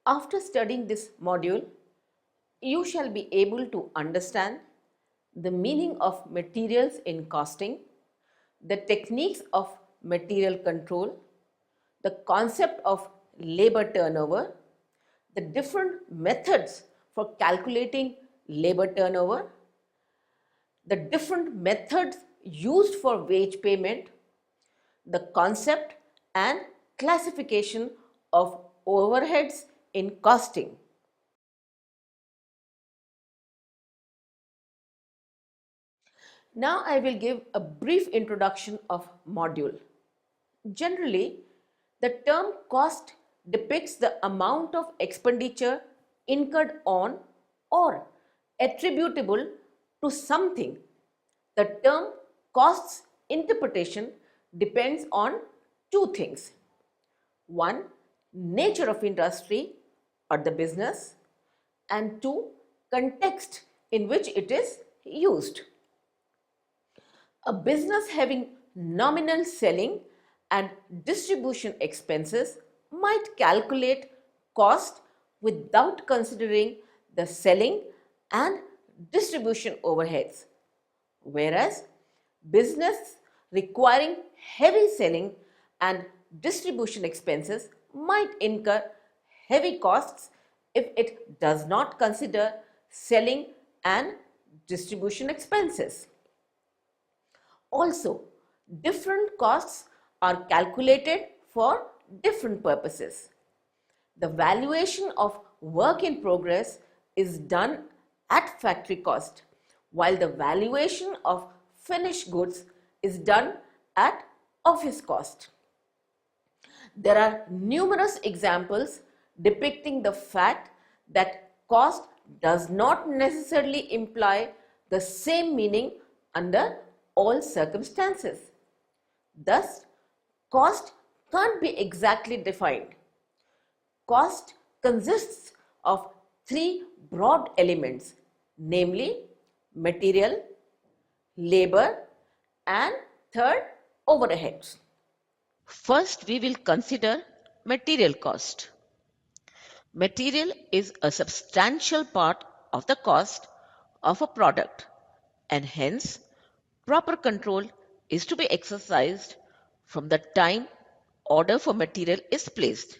After studying this module, you shall be able to understand the meaning of materials in costing, the techniques of material control, the concept of labor turnover, the different methods for calculating labor turnover, the different methods used for wage payment, the concept and classification of overheads in costing. Now I will give a brief introduction of module. Generally, the term cost depicts the amount of expenditure incurred on or attributable to something. The term cost's interpretation depends on two things. One, nature of industry or the business, and two, context in which it is used. A business having nominal selling and distribution expenses might calculate cost without considering the selling and distribution overheads, whereas business requiring heavy selling and distribution expenses might incur heavy costs if it does not consider selling and distribution expenses. Also, different costs are calculated for different purposes. The valuation of work in progress is done at factory cost, while the valuation of finished goods is done at office cost. There are numerous examples depicting the fact that cost does not necessarily imply the same meaning under all circumstances. Thus, cost can't be exactly defined. Cost consists of three broad elements, namely material, labor, and third, overheads. First, we will consider material cost. Material is a substantial part of the cost of a product, and hence proper control is to be exercised from the time order for material is placed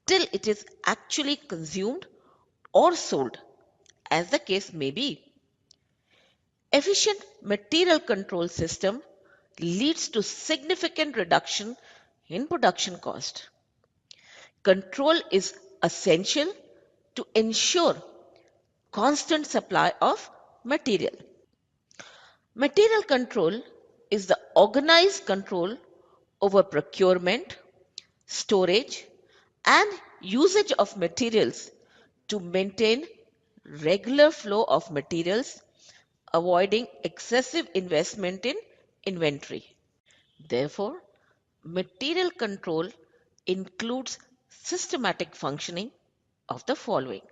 till it is actually consumed or sold, as the case may be. Efficient material control system leads to significant reduction in production cost. Control is essential to ensure constant supply of material. Material control is the organized control over procurement, storage, and usage of materials to maintain regular flow of materials, avoiding excessive investment in inventory. Therefore, material control includes systematic functioning of the following: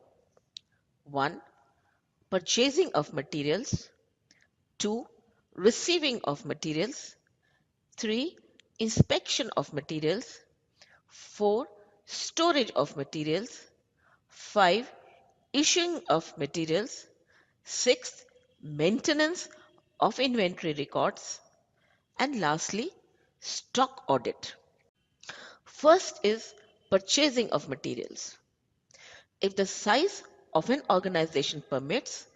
1. Purchasing of materials. 2. Receiving of materials. 3. Inspection of materials. 4. Storage of materials. 5. Issuing of materials. 6. Maintenance of inventory records. And lastly, stock audit. First is purchasing of materials. If the size of an organization permits,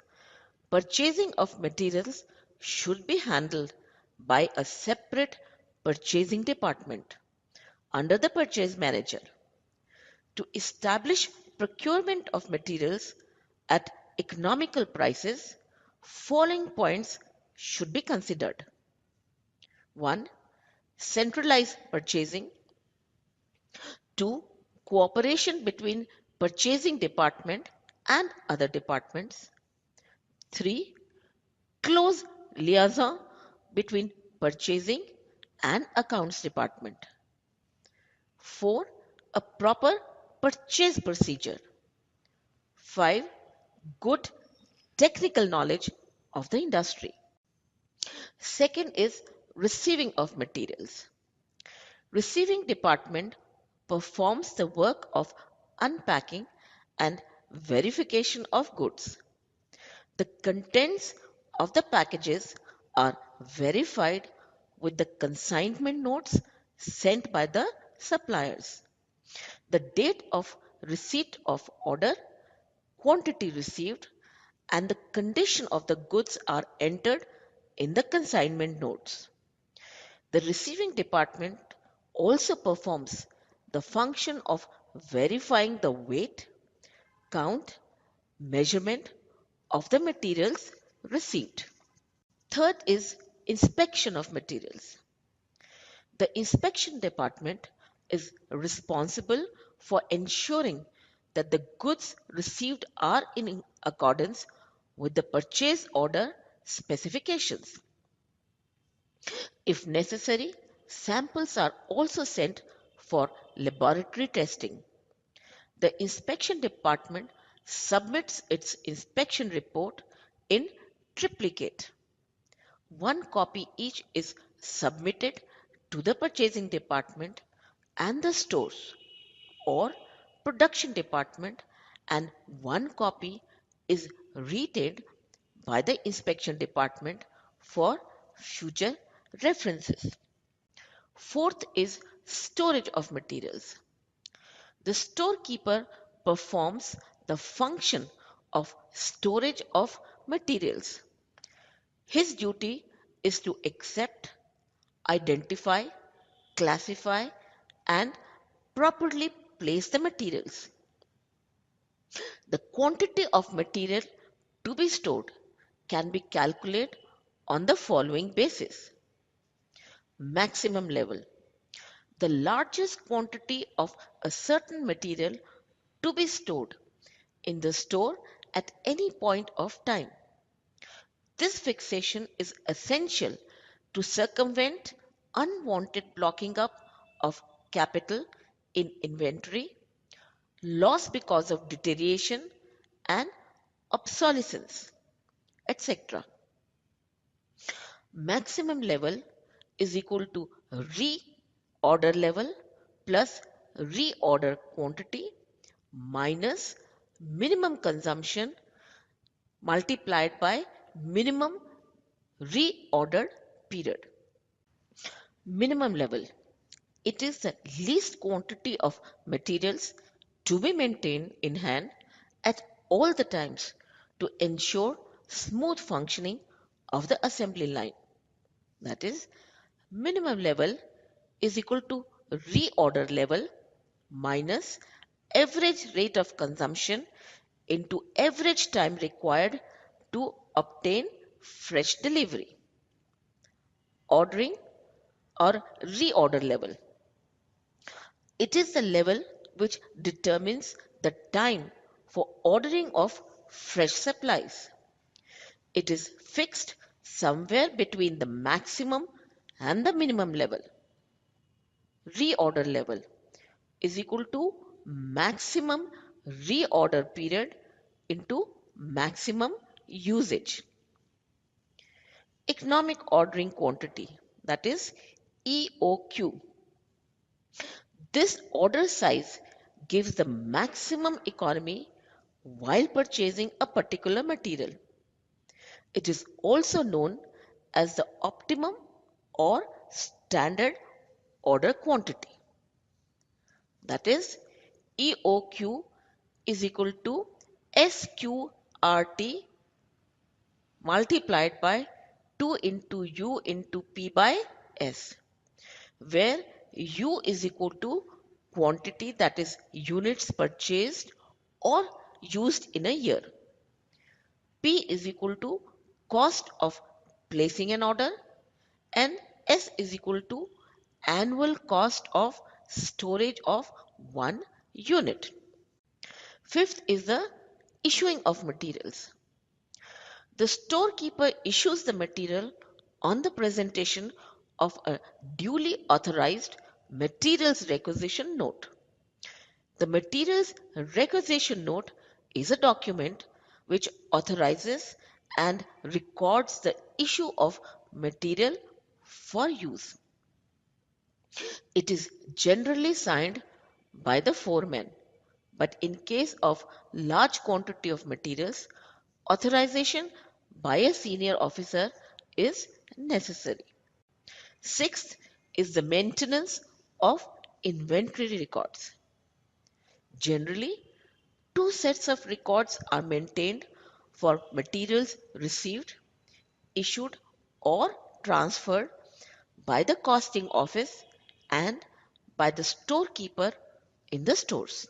purchasing of materials should be handled by a separate purchasing department under the purchase manager. To establish procurement of materials at economical prices, following points should be considered. 1. Centralized purchasing. 2. Cooperation between purchasing department and other departments. 3. Close liaison between purchasing and accounts department. 4. A proper purchase procedure. 5. Good technical knowledge of the industry. Second is receiving of materials. Receiving department performs the work of unpacking and verification of goods. The contents of the packages are verified with the consignment notes sent by the suppliers. The date of receipt of order, quantity received, and the condition of the goods are entered in the consignment notes. The receiving department also performs the function of verifying the weight, count, measurement of the materials received. Third is inspection of materials. The inspection department is responsible for ensuring that the goods received are in accordance with the purchase order specifications. If necessary, samples are also sent for laboratory testing. The inspection department submits its inspection report in triplicate. One copy each is submitted to the purchasing department and the stores or production department, and one copy is retained by the inspection department for future references. Fourth is storage of materials. The storekeeper performs the function of storage of materials. His duty is to accept, identify, classify, and properly place the materials. The quantity of material to be stored can be calculated on the following basis. Maximum level. The largest quantity of a certain material to be stored in the store at any point of time. This fixation is essential to circumvent unwanted blocking up of capital in inventory, loss because of deterioration and obsolescence, etc. Maximum level is equal to reorder level plus reorder quantity minus minimum consumption multiplied by minimum reordered period. Minimum level. It is the least quantity of materials to be maintained in hand at all the times to ensure smooth functioning of the assembly line. That is, minimum level is equal to reorder level minus average rate of consumption into average time required to obtain fresh delivery. Ordering or reorder level. It is the level which determines the time for ordering of fresh supplies. It is fixed somewhere between the maximum and the minimum level. Reorder level is equal to maximum reorder period into maximum usage. Economic ordering quantity, that is EOQ. This order size gives the maximum economy while purchasing a particular material. It is also known as the optimum or standard order quantity. That is, EOQ is equal to SQRT multiplied by 2 into U into P by S, where U is equal to quantity, that is units purchased or used in a year. P is equal to cost of placing an order and S is equal to annual cost of storage of one unit. Fifth is the issuing of materials. The storekeeper issues the material on the presentation of a duly authorized materials requisition note. The materials requisition note is a document which authorizes and records the issue of material for use. It is generally signed by the foreman, But in case of large quantity of materials, authorization by a senior officer is necessary. Sixth is the maintenance of inventory records. Generally, two sets of records are maintained for materials received, issued, or transferred by the costing office and by the storekeeper in the stores.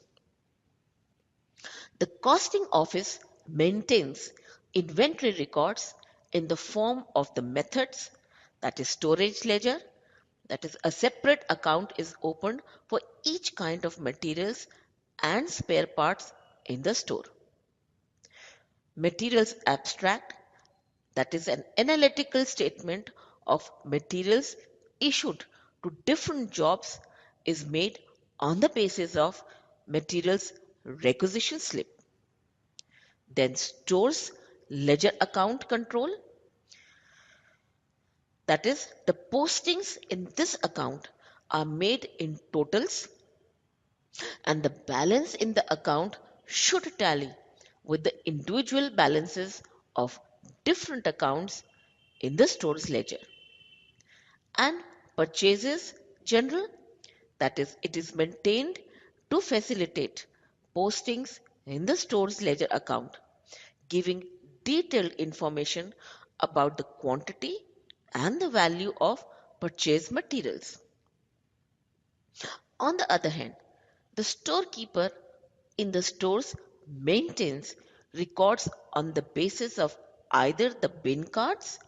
The costing office maintains inventory records in the form of the methods, that is storage ledger, that is a separate account is opened for each kind of materials and spare parts in the store. Materials abstract, that is an analytical statement of materials issued to different jobs, is made on the basis of materials requisition slip. Then stores ledger account control, that is the postings in this account are made in totals and the balance in the account should tally with the individual balances of different accounts in the store's ledger. And purchases general, that is it is maintained to facilitate postings in the store's ledger account, giving detailed information about the quantity and the value of purchased materials. On the other hand, the storekeeper in the stores maintains records on the basis of either the bin cards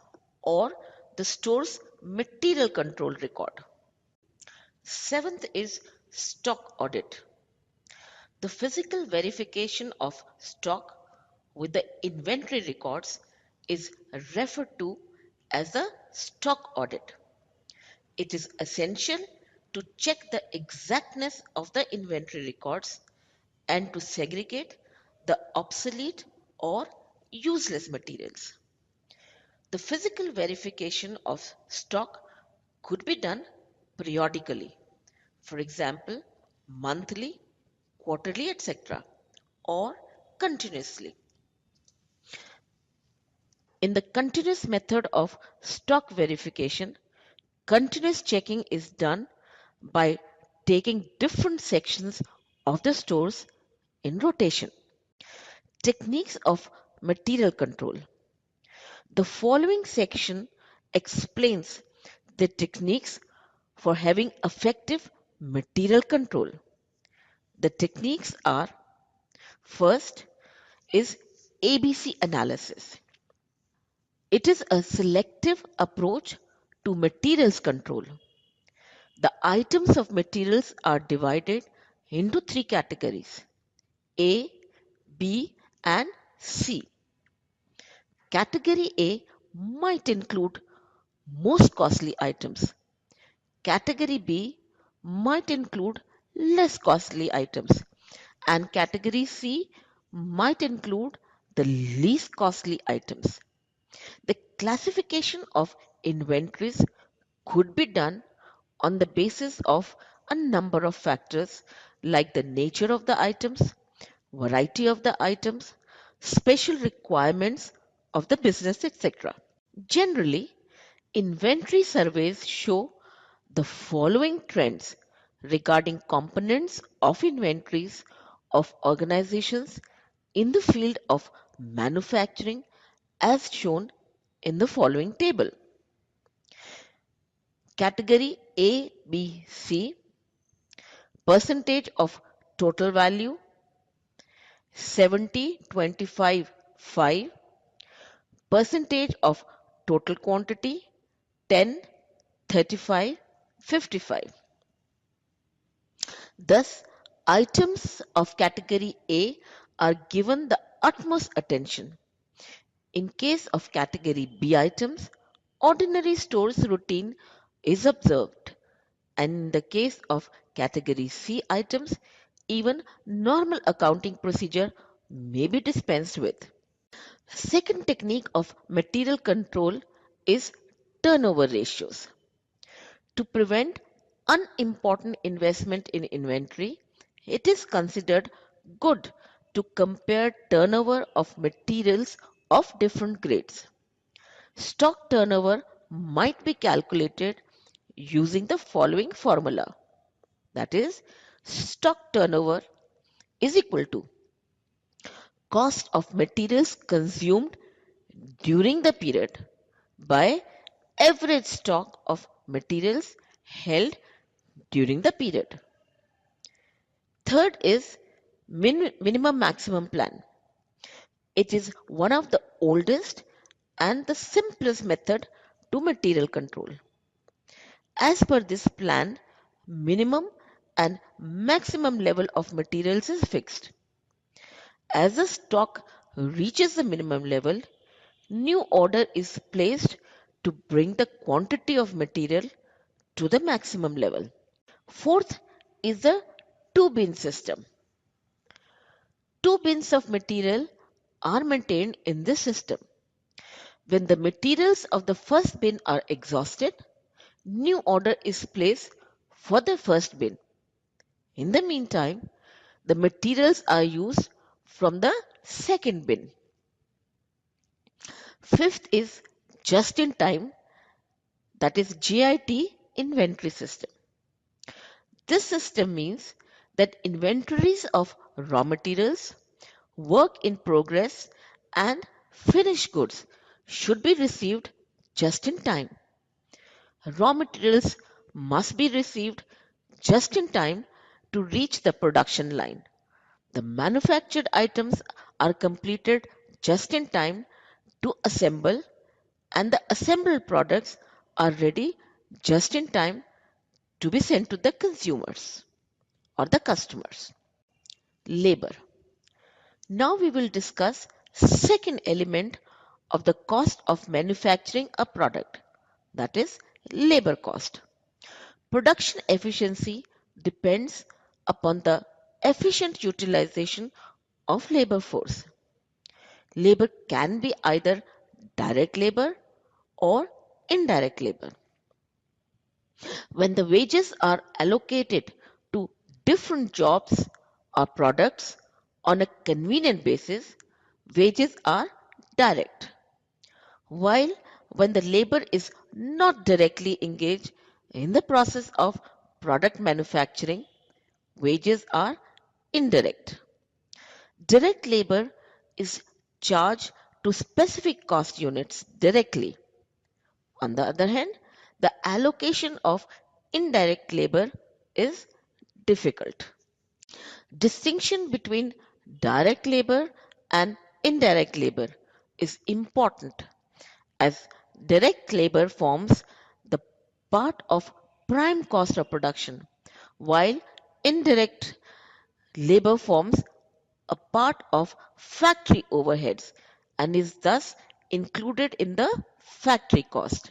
or the store's material control record. Seventh is stock audit. The physical verification of stock with the inventory records is referred to as a stock audit. It is essential to check the exactness of the inventory records and to segregate the obsolete or useless materials. The physical verification of stock could be done periodically, for example, monthly, quarterly, etc., or continuously. In the continuous method of stock verification, continuous checking is done by taking different sections of the stores in rotation. Techniques of material control. The following section explains the techniques for having effective material control. The techniques are: first is ABC analysis. It is a selective approach to materials control. The items of materials are divided into three categories: A, B, and C. Category A might include most costly items. Category B might include less costly items. And category C might include the least costly items. The classification of inventories could be done on the basis of a number of factors like the nature of the items, variety of the items, special requirements of the business, etc. Generally, inventory surveys show the following trends regarding components of inventories of organizations in the field of manufacturing as shown in the following table. Category A, B, C, percentage of total value 70, 25, 5, percentage of total quantity 10, 35, 55. Thus, items of category A are given the utmost attention. In case of category B items, ordinary stores routine is observed, and in the case of category C items, even normal accounting procedure may be dispensed with. Second technique of material control is turnover ratios. To prevent unimportant investment in inventory, it is considered good to compare turnover of materials of different grades. Stock turnover might be calculated using the following formula. That is, stock turnover is equal to cost of materials consumed during the period by average stock of materials held during the period. Third is minimum maximum plan. It is one of the oldest and the simplest method to material control. As per this plan, minimum and maximum level of materials is fixed. As the stock reaches the minimum level, new order is placed to bring the quantity of material to the maximum level. Fourth is the two bin system. Two bins of material are maintained in this system. When the materials of the first bin are exhausted, new order is placed for the first bin. In the meantime, the materials are used from the second bin. Fifth is just in time, that is JIT inventory system. This system means that inventories of raw materials, work in progress, and finished goods should be received just in time. Raw materials must be received just in time to reach the production line. The manufactured items are completed just in time to assemble, and the assembled products are ready just in time to be sent to the consumers or the customers. Labor. Now we will discuss second element of the cost of manufacturing a product, that is labor cost. Production efficiency depends upon the efficient utilization of labor force. Labor can be either direct labor or indirect labor. When the wages are allocated to different jobs or products on a convenient basis, wages are direct. While when the labor is not directly engaged in the process of product manufacturing, wages are indirect. Direct labor is charged to specific cost units directly. On the other hand, the allocation of indirect labor is difficult. Distinction between direct labor and indirect labor is important, as direct labor forms the part of prime cost of production, while indirect labor forms a part of factory overheads and is thus included in the factory cost.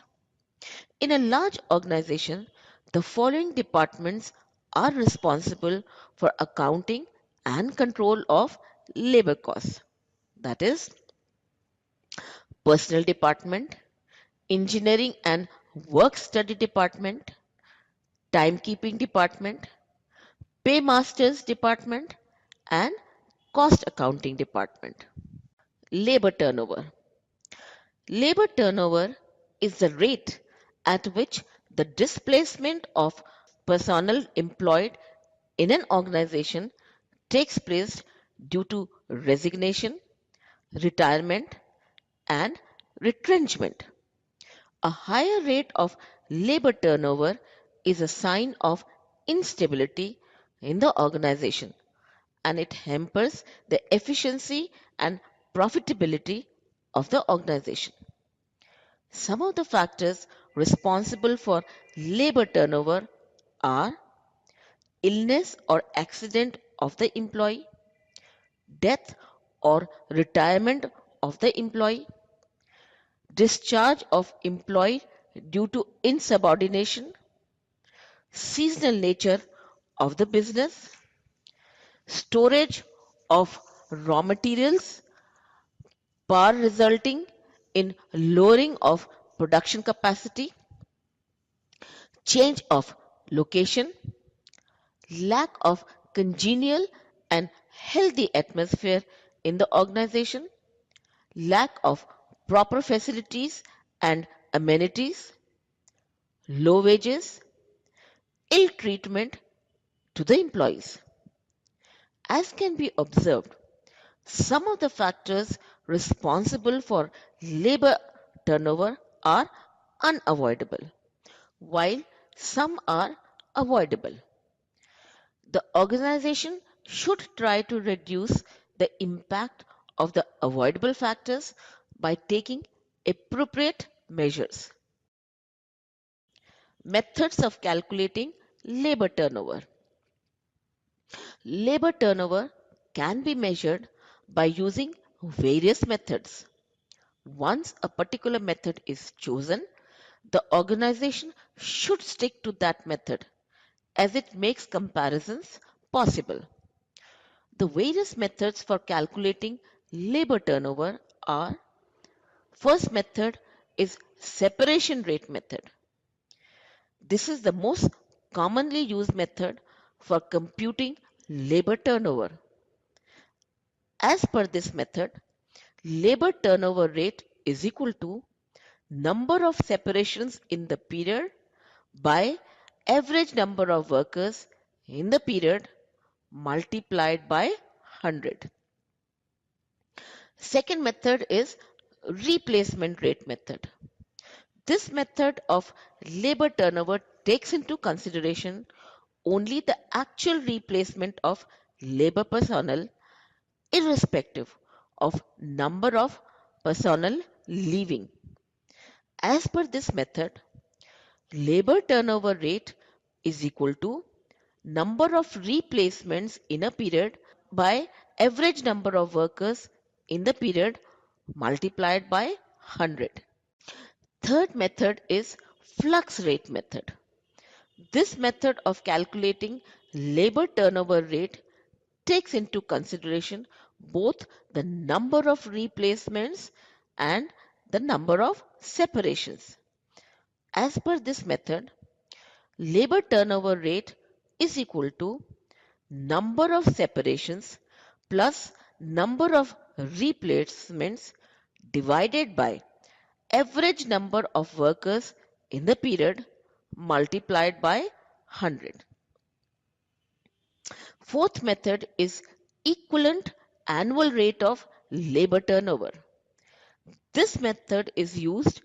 In a large organization, the following departments are responsible for accounting and control of labor costs. That is, personnel department, engineering and work study department, timekeeping department, paymasters department, and cost accounting department. Labor turnover. Labor turnover is the rate at which the displacement of personnel employed in an organization takes place due to resignation, retirement, and retrenchment. A higher rate of labor turnover is a sign of instability in the organization, and it hampers the efficiency and profitability of the organization. Some of the factors responsible for labor turnover are illness or accident of the employee, death or retirement of the employee, discharge of employee due to insubordination, seasonal nature of the business, storage of raw materials, power resulting in lowering of production capacity, change of location, lack of congenial and healthy atmosphere in the organization, lack of proper facilities and amenities, low wages, ill treatment to the employees. As can be observed, some of the factors responsible for labor turnover are unavoidable, while some are avoidable. The organization should try to reduce the impact of the avoidable factors by taking appropriate measures. Methods of calculating labor turnover. Labor turnover can be measured by using various methods. Once a particular method is chosen, the organization should stick to that method as it makes comparisons possible. The various methods for calculating labor turnover are: first method is separation rate method. This is the most commonly used method for computing labor turnover. As per this method, labor turnover rate is equal to number of separations in the period by average number of workers in the period multiplied by 100. Second method is replacement rate method. This method of labor turnover takes into consideration only the actual replacement of labor personnel irrespective of number of personnel leaving. As per this method, labor turnover rate is equal to number of replacements in a period by average number of workers in the period multiplied by 100. Third method is flux rate method. This method of calculating labor turnover rate takes into consideration both the number of replacements and the number of separations. As per this method, labor turnover rate is equal to number of separations plus number of replacements divided by average number of workers in the period multiplied by 100. Fourth method is equivalent annual rate of labor turnover. This method is used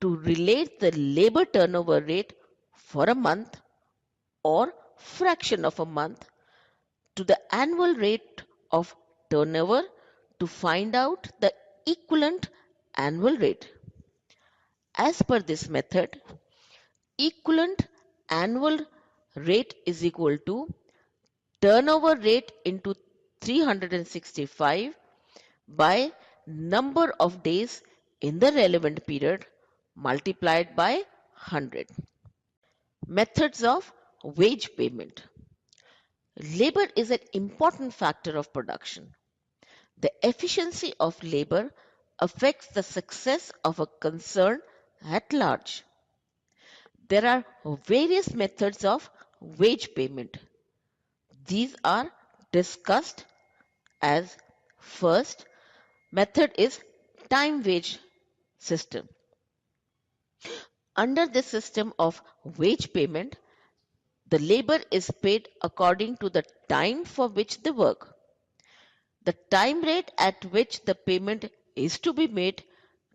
to relate the labor turnover rate for a month or fraction of a month to the annual rate of turnover to find out the equivalent annual rate. As per this method, equivalent annual rate is equal to turnover rate into 365 by number of days in the relevant period multiplied by 100. Methods of wage payment. Labor is an important factor of production. The efficiency of labor affects the success of a concern at large. There are various methods of wage payment. These are discussed as: first method is time wage system. Under this system of wage payment, the labor is paid according to the time for which they work. The time rate at which the payment is to be made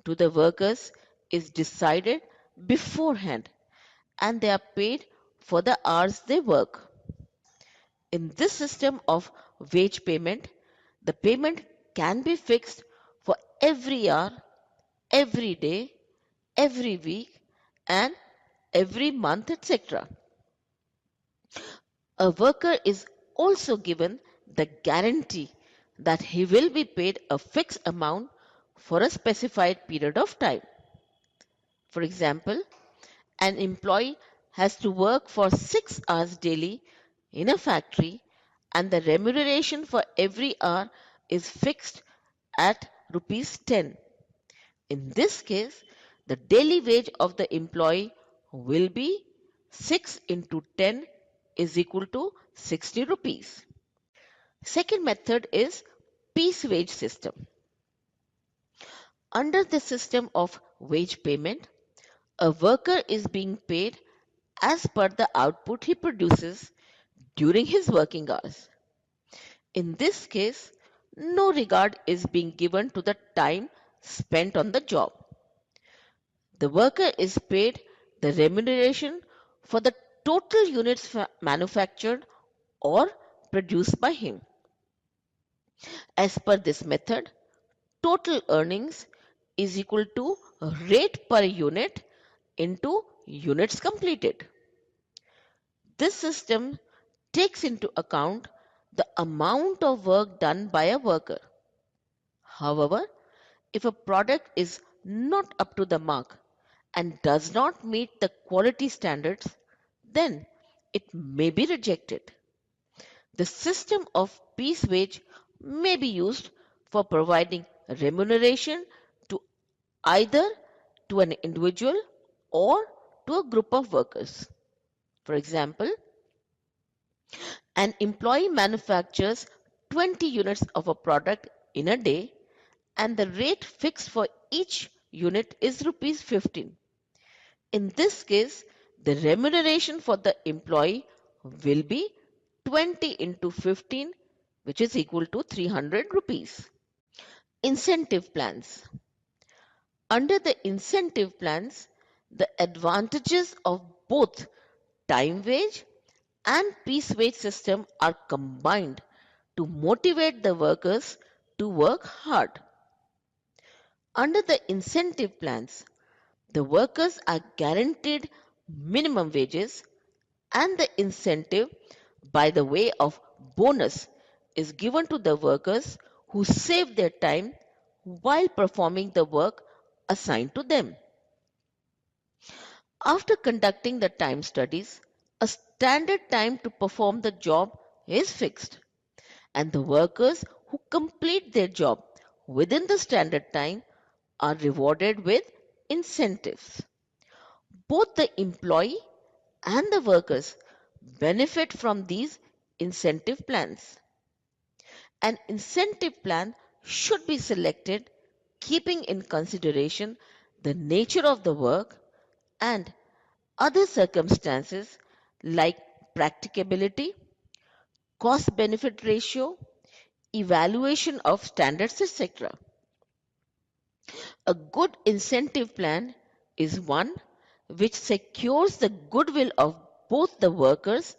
to the workers is decided beforehand and they are paid for the hours they work. In this system of wage payment, the payment can be fixed for every hour, every day, every week, and every month, etc. A worker is also given the guarantee that he will be paid a fixed amount for a specified period of time. For example, an employee has to work for 6 hours daily in a factory and the remuneration for every hour is fixed at rupees 10. In this case, the daily wage of the employee will be 6 into 10 is equal to 60 rupees. Second method is piece wage system. Under the system of wage payment, a worker is being paid as per the output he produces during his working hours. In this case, no regard is being given to the time spent on the job. The worker is paid the remuneration for the total units manufactured or produced by him. As per this method, total earnings is equal to rate per unit into units completed. This system takes into account the amount of work done by a worker. However, if a product is not up to the mark and does not meet the quality standards, then it may be rejected. The system of piece wage may be used for providing remuneration to either to an individual or to a group of workers. For example, an employee manufactures 20 units of a product in a day and the rate fixed for each unit is rupees 15. In this case, the remuneration for the employee will be 20 into 15, which is equal to 300 rupees. Incentive plans. Under the incentive plans, the advantages of both time wage and piece wage system are combined to motivate the workers to work hard. Under the incentive plans, the workers are guaranteed minimum wages and the incentive by the way of bonus is given to the workers who save their time while performing the work assigned to them. After conducting the time studies, a standard time to perform the job is fixed, and the workers who complete their job within the standard time are rewarded with incentives. Both the employee and the workers benefit from these incentive plans. An incentive plan should be selected keeping in consideration the nature of the work and other circumstances like practicability, cost benefit ratio, evaluation of standards, etc. A good incentive plan is one which secures the goodwill of both the workers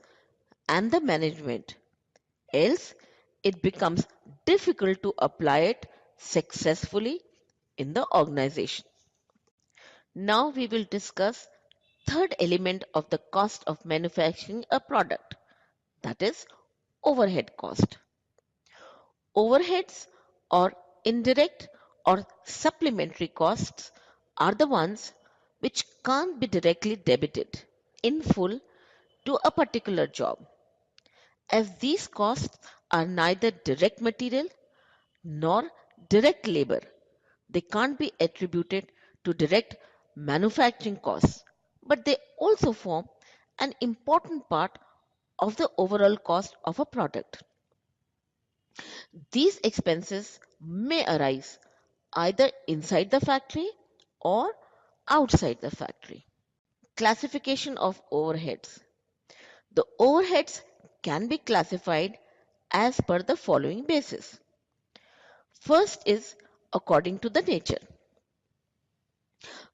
and the management. Else, it becomes difficult to apply it successfully in the organization. Now we will discuss third element of the cost of manufacturing a product, that is overhead cost. Overheads or indirect or supplementary costs are the ones which can't be directly debited in full to a particular job, as these costs are neither direct material nor direct labor. They can't be attributed to direct manufacturing costs, but they also form an important part of the overall cost of a product. These expenses may arise either inside the factory or outside the factory. Classification of overheads. The overheads can be classified as per the following basis. First is according to the nature.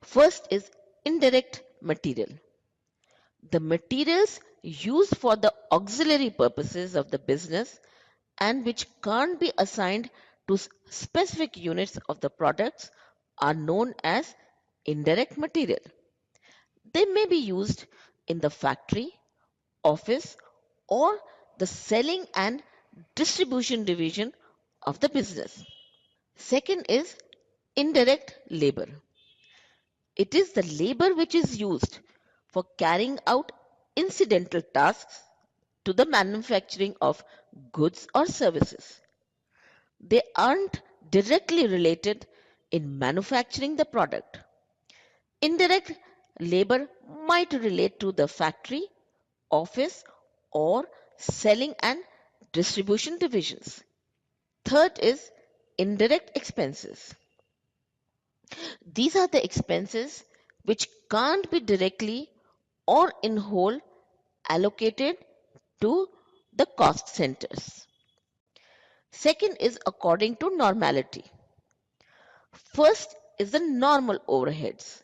First is indirect material. The materials used for the auxiliary purposes of the business and which can't be assigned to specific units of the products are known as indirect material. They may be used in the factory, office, or the selling and distribution division of the business. Second is indirect labor. It is the labor which is used for carrying out incidental tasks to the manufacturing of goods or services. They aren't directly related in manufacturing the product. Indirect labor might relate to the factory, office, or selling and distribution divisions. Third is indirect expenses. These are the expenses which can't be directly or in whole allocated to the cost centers. Second is according to normality. First is the normal overheads.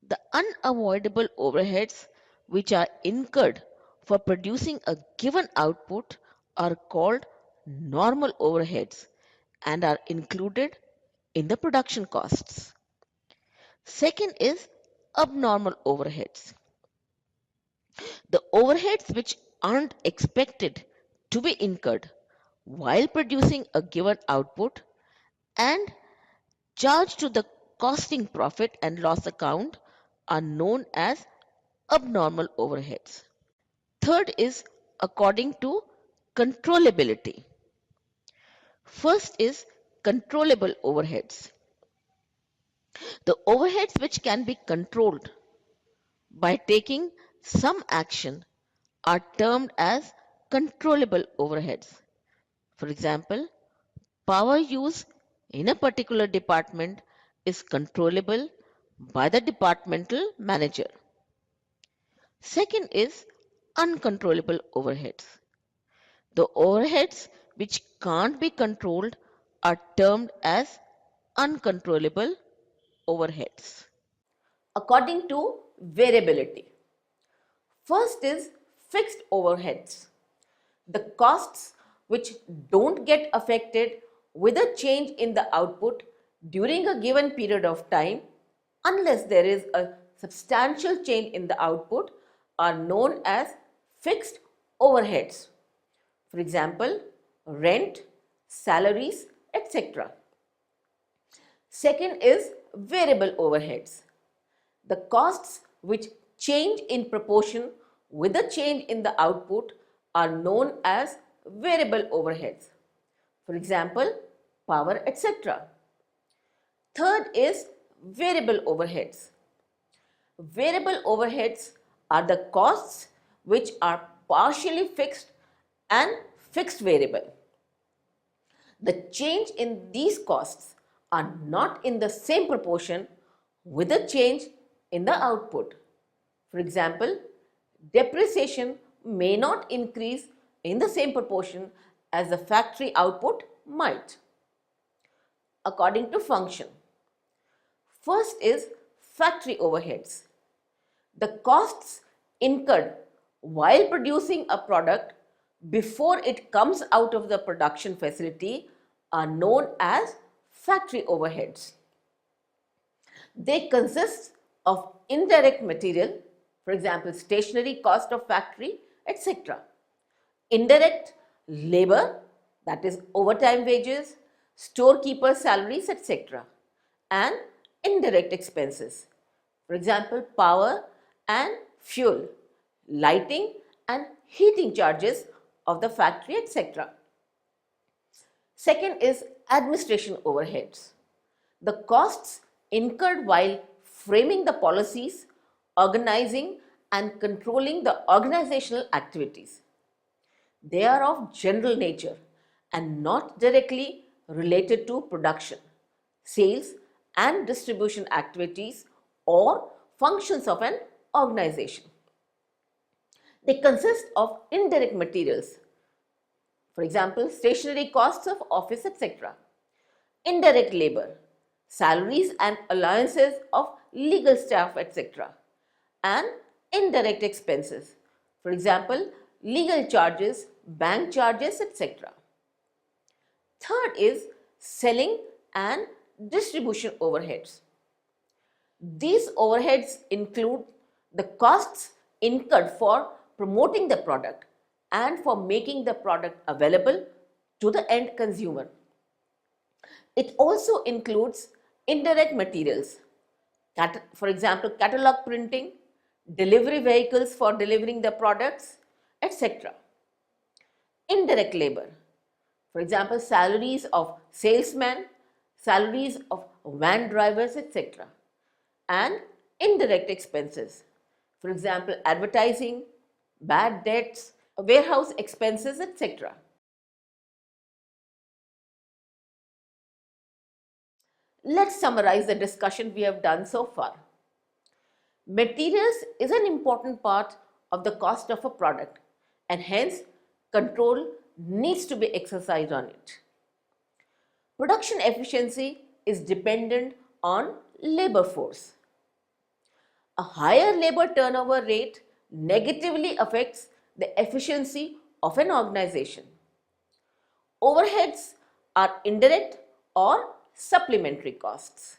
The unavoidable overheads which are incurred for producing a given output are called normal overheads and are included in the production costs. Second is abnormal overheads. The overheads which aren't expected to be incurred while producing a given output and charged to the costing profit and loss account are known as abnormal overheads. Third is according to controllability. First is controllable overheads. The overheads which can be controlled by taking some action are termed as controllable overheads. For example, power use in a particular department is controllable by the departmental manager. Second is uncontrollable overheads. The overheads which can't be controlled are termed as uncontrollable overheads. According to variability. First is fixed overheads. The costs which don't get affected with a change in the output during a given period of time unless there is a substantial change in the output are known as fixed overheads. For example, rent, salaries, etc. Second is variable overheads. The costs which change in proportion with a change in the output are known as variable overheads. For example, power, etc. Third is variable overheads. Variable overheads are the costs which are partially fixed and fixed variable. The change in these costs are not in the same proportion with the change in the output. For example, depreciation may not increase in the same proportion as the factory output might. According to function. First is factory overheads. The costs incurred while producing a product before it comes out of the production facility are known as factory overheads. They consist of indirect material, for example, stationery cost of factory, etc. Indirect labor, that is overtime wages, storekeeper salaries, etc. And indirect expenses, for example, power and fuel, lighting and heating charges of the factory, etc. Second is administration overheads. The costs incurred while framing the policies, organizing and controlling the organizational activities. They are of general nature and not directly related to production, sales and distribution activities or functions of an organization. They consist of indirect materials, for example, stationery costs of office, etc. Indirect labor, salaries and allowances of legal staff, etc. And indirect expenses, for example, legal charges, bank charges, etc. Third is selling and distribution overheads. These overheads include the costs incurred for promoting the product and for making the product available to the end consumer. It also includes indirect materials, for example, catalog printing, delivery vehicles for delivering the products, etc. Indirect labor, for example, salaries of salesmen, salaries of van drivers, etc. And indirect expenses, for example, advertising, bad debts, warehouse expenses, etc. Let's summarize the discussion we have done so far. Materials is an important part of the cost of a product and hence control needs to be exercised on it. Production efficiency is dependent on labor force. A higher labor turnover rate negatively affects the efficiency of an organization. Overheads are indirect or supplementary costs.